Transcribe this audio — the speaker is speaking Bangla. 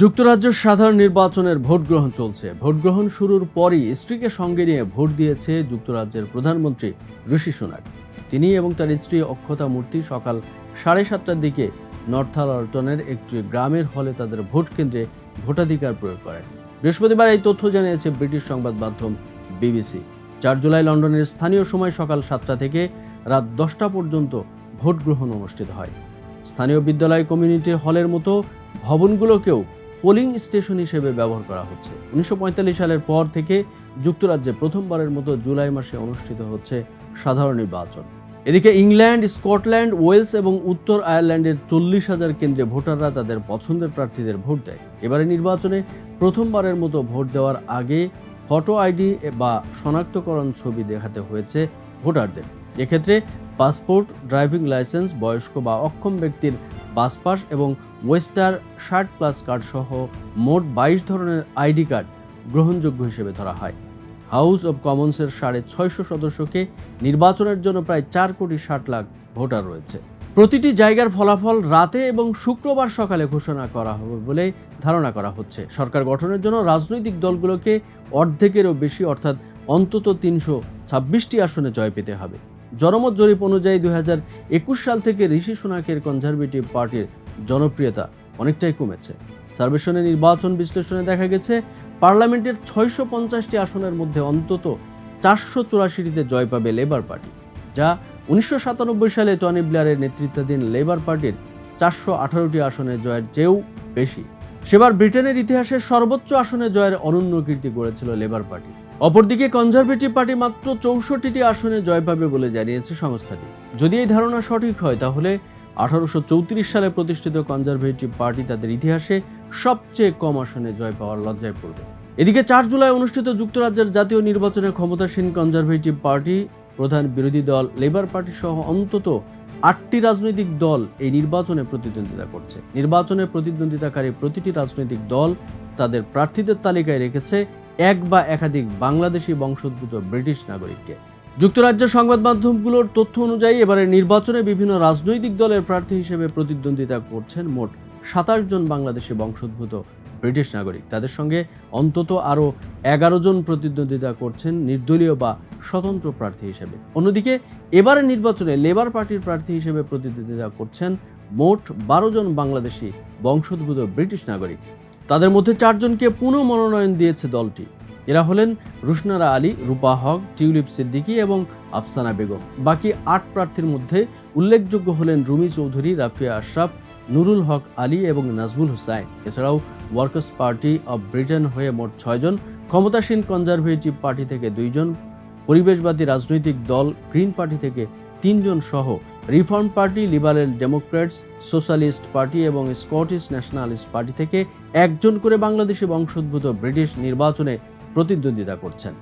যুক্তরাজ্যের সাধারণ নির্বাচনের ভোট গ্রহণ চলছে। ভোট গ্রহণ শুরুর পরই স্ত্রীকে সঙ্গে নিয়ে ভোট দিয়েছে যুক্তরাজ্যের প্রধানমন্ত্রী ঋষি সুনাক। তিনি এবং তার স্ত্রী অক্ষতা মূর্তি সকাল 7:30টার দিকে নর্থাম্পটনের একটি গ্রামের হলে তাদের ভোট কেন্দ্রে ভোটাধিকার প্রয়োগ করেন। বৃহস্পতিবার এই তথ্য জানিয়েছে ব্রিটিশ সংবাদ মাধ্যম বিবিসি। 4 জুলাই লন্ডনের স্থানীয় সময় সকাল 7টা থেকে রাত 10টা পর্যন্ত ভোট গ্রহণ অনুষ্ঠিত হয়। স্থানীয় বিদ্যালয়, কমিউনিটি হলের মতো ভবনগুলোকেও পোলিং স্টেশন হিসেবে ব্যবহার করা হচ্ছে। 1945 সালের পর থেকে যুক্তরাজ্যে প্রথমবারের মতো জুলাই মাসে অনুষ্ঠিত হচ্ছে সাধারণ নির্বাচন। এদিকে ইংল্যান্ড, স্কটল্যান্ড, ওয়েলস এবং উত্তর আয়ারল্যান্ডের 40,000 কেন্দ্রে ভোটাররা তাদের পছন্দের প্রার্থীদের ভোট দেয়। এবারে নির্বাচনে প্রথমবারের মতো ভোট দেওয়ার আগে ফটো আইডি বা শনাক্তকরণ ছবি দেখাতে হয়েছে ভোটারদের। এক্ষেত্রে পাসপোর্ট, ড্রাইভিং লাইসেন্স, বয়স্ক বা অক্ষম ব্যক্তির বাস পাস এবং ওয়েস্টার 60+ কার্ড সহ মোট 22 ধরনের আইডি কার্ড গ্রহণযোগ্য হিসেবে ধরা হয়। হাউস অব কমন্সের 650 সদস্যকে নির্বাচনের জন্য প্রায় 4,60,00,000 ভোটার রয়েছে। প্রতিটি জায়গার ফলাফল রাতে এবং শুক্রবার সকালে ঘোষণা করা হবে বলে ধারণা করা হচ্ছে। সরকার গঠনের জন্য রাজনৈতিক দলগুলোকে অর্ধেকেরও বেশি অর্থাৎ অন্তত 326টি আসনে জয় পেতে হবে। জনমত জরিপ অনুযায়ী 2021 সাল থেকে ঋষি সুনাকের কনজারভেটিভ পার্টির জনপ্রিয়তা অনেকটাই কমেছে। সার্ভেশনে নির্বাচন বিশ্লেষণে দেখা গেছে পার্লামেন্টের 650টি আসনের মধ্যে অন্তত 484টিতে জয় পাবে লেবার পার্টি, যা 1997 সালে টনি ব্লেয়ারের নেতৃত্বাধীন লেবার পার্টির 418টি আসনে জয়ের চেয়েও বেশি। সেবার ব্রিটেনের ইতিহাসে সর্বোচ্চ আসনে জয়ের অনন্য কীর্তি গড়েছিল লেবার পার্টি। অপরদিকে কনজারভেটিভ পার্টি মাত্র 64টি আসনে জয় পাবে বলে জানিয়েছে সংস্থাটি। যদি এই ধারণা সঠিক হয়, তাহলে 1834 সালে প্রতিষ্ঠিত কনজারভেটিভ পার্টি তাদের ইতিহাসে সবচেয়ে কম আসনে জয় পাওয়ার লজ্জায় পড়বে। এদিকে 4 জুলাই অনুষ্ঠিত যুক্তরাজ্যের জাতীয় নির্বাচনে ক্ষমতাসীন কনজারভেটিভ পার্টি, প্রধান বিরোধী দল লেবার পার্টি সহ অন্তত 8টি রাজনৈতিক দল এই নির্বাচনে প্রতিদ্বন্দ্বিতা করছে। নির্বাচনে প্রতিদ্বন্দ্বিতাকারী প্রতিটি রাজনৈতিক দল তাদের প্রার্থীদের তালিকায় রেখেছে এক বা একাধিক বাংলাদেশি বংশোদ্ভূত ব্রিটিশ নাগরিককে। যুক্তরাজ্যের সংবাদ মাধ্যমগুলোর তথ্য অনুযায়ী এবারের নির্বাচনে বিভিন্ন রাজনৈতিক দলের প্রার্থী হিসেবে প্রতিদ্বন্দ্বিতা করছেন মোট 27 জন বাংলাদেশি বংশোদ্ভূত ব্রিটিশ নাগরিক। তাদের সঙ্গে অন্তত আরও 11 জন প্রতিদ্বন্দ্বিতা করছেন নির্দলীয় বা স্বতন্ত্র প্রার্থী হিসেবে। অন্যদিকে এবারের নির্বাচনে লেবার পার্টির প্রার্থী হিসেবে প্রতিদ্বন্দ্বিতা করছেন মোট 12 জন বাংলাদেশি বংশোদ্ভূত ব্রিটিশ নাগরিক। তাদের মধ্যে 4 জনকে পুনঃমনোনয়ন দিয়েছে দলটি। এরা হলেন রুশনারা আলী, রূপা হক, টিউলিপ সিদ্দিকী এবং আফসানা বেগম। বাকি 8 প্রার্থীর মধ্যে উল্লেখযোগ্য হলেন রুমি চৌধুরী, রাফিয়া আশরাফ, নুরুল হক আলী এবং নাজমুল হুসাইন। এছাড়াও ওয়ার্কার্স পার্টি অব ব্রিটেন হয়ে মোট 6 জন, ক্ষমতাসীন কনজারভেটিভ পার্টি থেকে 2 জন, পরিবেশবাদী রাজনৈতিক দল গ্রিন পার্টি থেকে 3 জন সহ reform party, liberal Democrats, socialist party এবং স্কটিশ ন্যাশনালিস্ট পার্টি থেকে 1 জন করে বাংলাদেশি বংশোদ্ভূত ব্রিটিশ নির্বাচনে প্রতিদ্বন্দ্বিতা করছেন।